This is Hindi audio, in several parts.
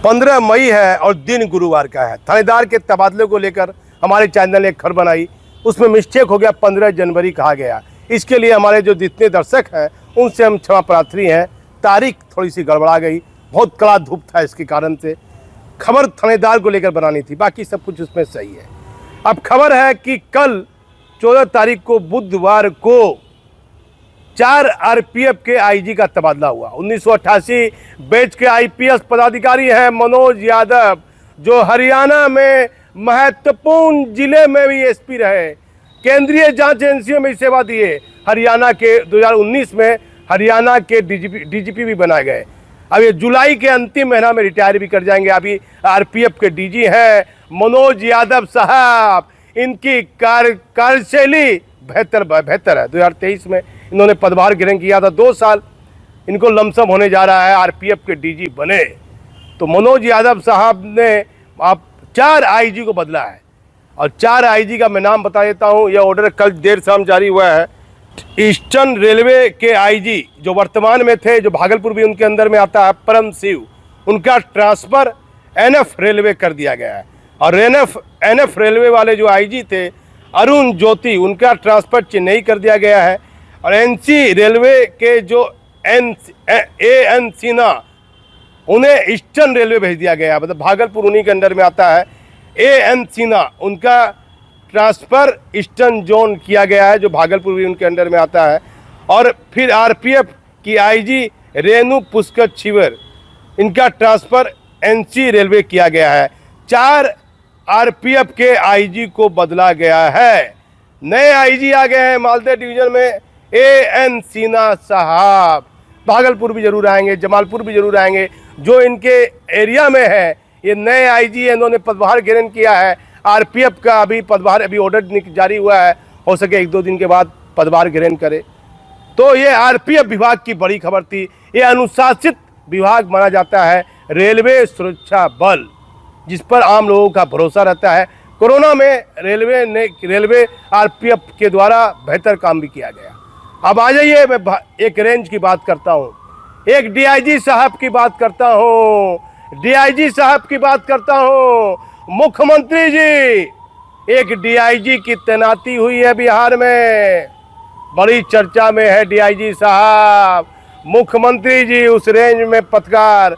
15 मई है और दिन गुरुवार का है। थानेदार के तबादले को लेकर हमारे चैनल ने एक खबर बनाई, उसमें मिस्टेक हो गया, 15 जनवरी कहा गया। इसके लिए हमारे जो जितने दर्शक हैं उनसे हम क्षमा प्रार्थी हैं। तारीख थोड़ी सी गड़बड़ा गई, बहुत कड़ा धूप था, इसके कारण से खबर थानेदार को लेकर बनानी थी, बाकी सब कुछ उसमें सही है। अब खबर है कि कल 14 तारीख को बुधवार को 4 आरपीएफ के आईजी का तबादला हुआ। 1988 बैच के आईपीएस पदाधिकारी हैं मनोज यादव, जो हरियाणा में महत्वपूर्ण जिले में भी एसपी रहे, केंद्रीय जांच एजेंसियों में सेवा दिए। हरियाणा के 2019 में हरियाणा के डीजीपी भी बनाए गए। अब ये जुलाई के अंतिम महीना में रिटायर भी कर जाएंगे। अभी आरपीएफ के डीजी हैं मनोज यादव साहब। इनकी कार्यशैली बेहतर है। 2023 में इन्होंने पदभार ग्रहण किया था, 2 साल इनको लमसम होने जा रहा है, आरपीएफ के डीजी बने। तो मनोज यादव साहब ने आप 4 आईजी को बदला है, और 4 आईजी का मैं नाम बता देता हूँ। यह ऑर्डर कल देर शाम जारी हुआ है। ईस्टर्न रेलवे के आईजी जो वर्तमान में थे, जो भागलपुर भी उनके अंदर में आता है, परम शिव, उनका ट्रांसफ़र एनएफ रेलवे कर दिया गया है। और एनएफ रेलवे वाले जो आईजी थे अरुण ज्योति, उनका ट्रांसफ़र चेन्नई कर दिया गया है। और एनसी रेलवे के जो एन सिन्हा, उन्हें ईस्टर्न रेलवे भेज दिया गया है, मतलब भागलपुर उन्हीं के अंदर में आता है। एन सिन्हा, उनका ट्रांसफ़र ईस्टर्न जोन किया गया है, जो भागलपुर भी उनके अंडर में आता है। और फिर आरपीएफ की आईजी रेणु पुष्कर छिवर, इनका ट्रांसफ़र एनसी रेलवे किया गया है। 4 आरपीएफ के आईजी को बदला गया है। नए आईजी आ गए हैं मालदह डिवीज़न में, एन सिन्हा साहब। भागलपुर भी जरूर आएंगे, जमालपुर भी जरूर आएंगे, जो इनके एरिया में है। ये नए आईजी है, इन्होंने पदभार ग्रहण किया है। आरपीएफ का अभी पदभार अभी ऑर्डर जारी हुआ है, हो सके 1-2 दिन के बाद पदभार ग्रहण करे। तो ये आरपीएफ विभाग की बड़ी खबर थी। ये अनुशासित विभाग माना जाता है, रेलवे सुरक्षा बल, जिस पर आम लोगों का भरोसा रहता है। कोरोना में रेलवे आरपीएफ के द्वारा बेहतर काम भी किया गया। अब आ जाइए, मैं एक रेंज की बात करता हूँ, एक डीआईजी साहब की बात करता हूँ, डीआईजी साहब की बात करता हूँ। मुख्यमंत्री जी, एक डीआईजी की तैनाती हुई है बिहार में, बड़ी चर्चा में है डीआईजी साहब। मुख्यमंत्री जी उस रेंज में पत्रकार,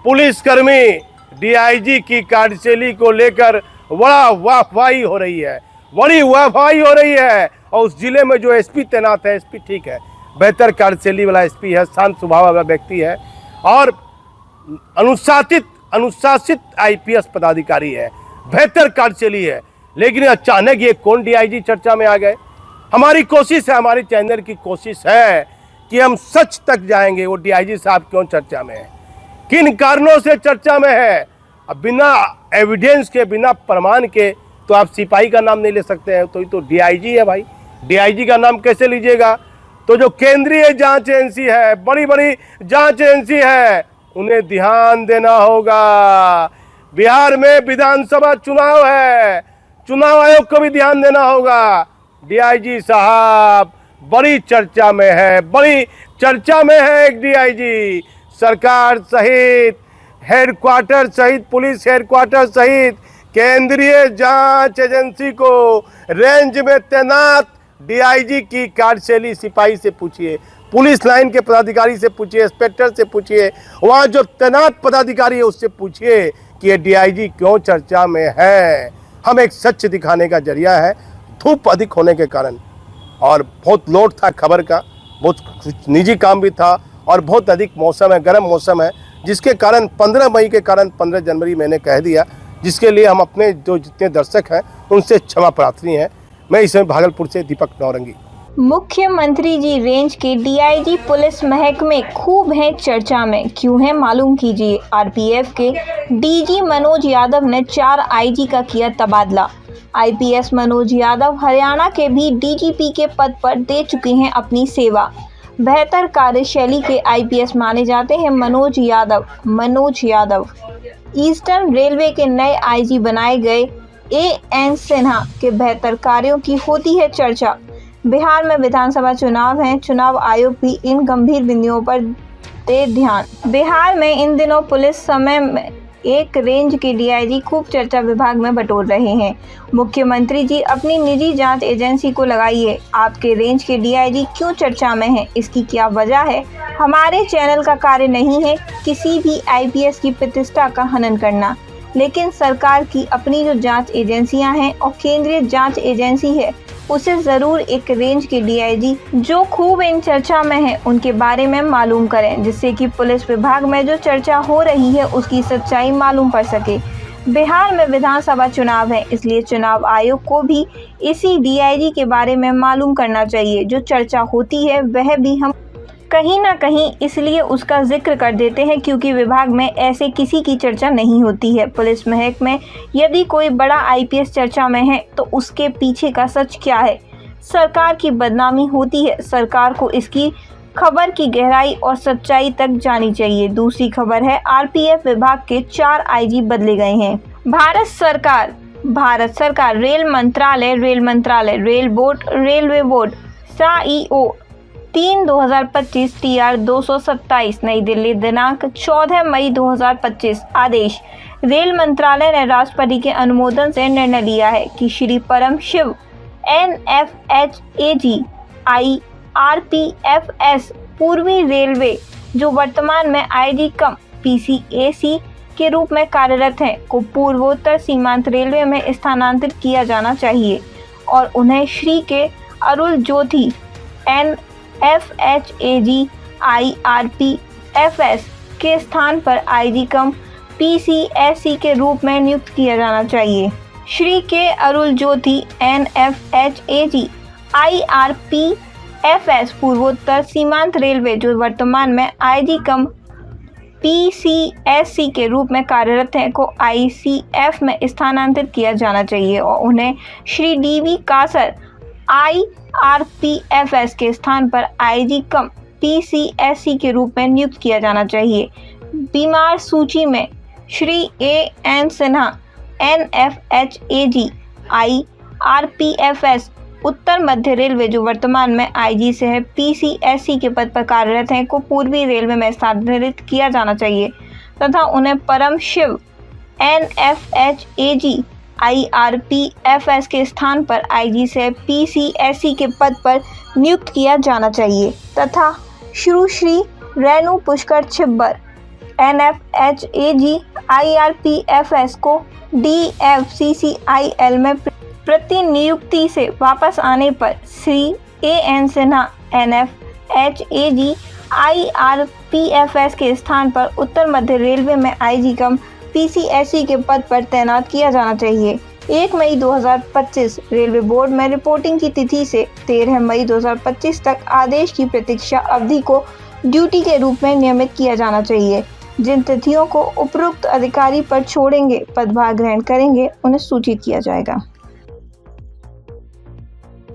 पुलिसकर्मी, डीआईजी की कार्यशैली को लेकर बड़ा वाहवाही हो रही है, बड़ी वाहवाही हो रही है। और उस जिले में जो एसपी तैनात है, एसपी ठीक है, बेहतर कार्यशैली वाला एसपी है, शांत स्वभाव वाला व्यक्ति है, और अनुशासित आईपीएस पदाधिकारी है, बेहतर कार्यशैली है। लेकिन अचानक ये कौन डीआईजी चर्चा में आ गए? हमारी कोशिश है, हमारी चैनल की कोशिश है कि हम सच तक जाएंगे। वो डीआईजी साहब क्यों चर्चा में है, किन कारणों से चर्चा में है? अब बिना एविडेंस के, बिना प्रमाण के तो आप सिपाही का नाम नहीं ले सकते हैं। तो डीआईजी है भाई, डीआईजी का नाम कैसे लीजिएगा? तो जो केंद्रीय जांच एजेंसी है, बड़ी बड़ी जांच एजेंसी है, उन्हें ध्यान देना होगा। बिहार में विधानसभा चुनाव है, चुनाव आयोग को भी ध्यान देना होगा। डीआईजी साहब बड़ी चर्चा में है, बड़ी चर्चा में है एक डीआईजी। सरकार सहित, हेडक्वार्टर सहित, पुलिस हेडक्वार्टर सहित केंद्रीय जांच एजेंसी को रेंज में तैनात डीआईजी की कार्यशैली सिपाही से पूछिए, पुलिस लाइन के पदाधिकारी से पूछिए, इंस्पेक्टर से पूछिए, वहाँ जो तैनात पदाधिकारी है उससे पूछिए कि ये डीआईजी क्यों चर्चा में है। हम एक सच दिखाने का जरिया है। धूप अधिक होने के कारण और बहुत लोड था खबर का, बहुत निजी काम भी था, और बहुत अधिक मौसम है, गर्म मौसम है, जिसके कारण 15 मई के कारण 15 जनवरी मैंने कह दिया, जिसके लिए हम अपने जो जितने दर्शक हैं उनसे क्षमा प्रार्थी हैं। मैं इस समय भागलपुर से दीपक नौरंगी। मुख्यमंत्री जी रेंज के डीआईजी पुलिस महकमे खूब हैं चर्चा में, क्यों है मालूम कीजिए। आरपीएफ के डीजी मनोज यादव ने 4 आईजी का किया तबादला। आईपीएस मनोज यादव हरियाणा के भी डीजीपी के पद पर दे चुके हैं अपनी सेवा। बेहतर कार्यशैली के आईपीएस माने जाते हैं मनोज यादव। ईस्टर्न रेलवे के नए आईजी बनाए गए एन सिन्हा के बेहतर कार्यों की होती है चर्चा। बिहार में विधानसभा चुनाव हैं, चुनाव आयोग भी इन गंभीर बिंदुओं पर दे ध्यान। बिहार में इन दिनों पुलिस समय में एक रेंज के डीआईजी खूब चर्चा विभाग में बटोर रहे हैं। मुख्यमंत्री जी अपनी निजी जांच एजेंसी को लगाइए। आपके रेंज के डीआईजी क्यों चर्चा में हैं, इसकी क्या वजह है? हमारे चैनल का कार्य नहीं है किसी भी आईपीएस की प्रतिष्ठा का हनन करना, लेकिन सरकार की अपनी जो जांच एजेंसियां हैं और केंद्रीय जांच एजेंसी है, उसे ज़रूर एक रेंज के डीआईजी जो खूब इन चर्चा में हैं उनके बारे में मालूम करें, जिससे कि पुलिस विभाग में जो चर्चा हो रही है उसकी सच्चाई मालूम पड़ सके। बिहार में विधानसभा चुनाव है, इसलिए चुनाव आयोग को भी इसी डीआईजी के बारे में मालूम करना चाहिए। जो चर्चा होती है वह भी हम कहीं ना कहीं इसलिए उसका जिक्र कर देते हैं क्योंकि विभाग में ऐसे किसी की चर्चा नहीं होती है। पुलिस महकमे में यदि कोई बड़ा आईपीएस चर्चा में है तो उसके पीछे का सच क्या है? सरकार की बदनामी होती है। सरकार को इसकी खबर की गहराई और सच्चाई तक जानी चाहिए। दूसरी खबर है, आरपीएफ विभाग के 4 आईजी बदले गए हैं। भारत सरकार रेल मंत्रालय, रेल बोर्ड, रेलवे बोर्ड, साईओ 3/2025 TR 227 नई दिल्ली दिनांक 14 मई 2025 आदेश। रेल मंत्रालय ने राष्ट्रपति के अनुमोदन से निर्णय लिया है कि श्री परम शिव NFHAG IRPFS पूर्वी रेलवे जो वर्तमान में IG कम PCAC के रूप में कार्यरत हैं को पूर्वोत्तर सीमांत रेलवे में स्थानांतरित किया जाना चाहिए और उन्हें श्री के अरुल ज्योति NFHAG IRPFS के स्थान पर IG कम PCSC के रूप में नियुक्त किया जाना चाहिए। श्री के अरुल ज्योति NFHAG IRPFS पूर्वोत्तर सीमांत रेलवे जो वर्तमान में IG कम PCSC के रूप में कार्यरत हैं को ICF में स्थानांतरित किया जाना चाहिए और उन्हें श्री DV कासर IRPFS के स्थान पर IG कम PCSC के रूप में नियुक्त किया जाना चाहिए। बीमार सूची में Shri AN Sinha NFHAG IRPFS Uttar Madhya railway जो वर्तमान में IG से है PCSC के पद पर कार्यरत हैं को पूर्वी रेलवे में स्थानांतरित किया जाना चाहिए तथा उन्हें परम शिव NFHAG IRPFS के स्थान पर IG से PCSC के पद पर नियुक्त किया जाना चाहिए तथा श्री रेणु पुष्कर छिब्बर NFHAG IRPFS को DFCCIL में प्रतिनियुक्ति से वापस आने पर Shri AN Sinha NFHAG IRPFS के स्थान पर उत्तर मध्य रेलवे में IG कम PCSC के पद पर तैनात किया जाना चाहिए। 1 मई 2025 रेलवे बोर्ड में रिपोर्टिंग की तिथि से 13 मई 2025 तक आदेश की प्रतीक्षा अवधि को ड्यूटी के रूप में नियमित किया जाना चाहिए। जिन तिथियों को उपरोक्त अधिकारी पर छोड़ेंगे, पदभार ग्रहण करेंगे, उन्हें सूचित किया जाएगा।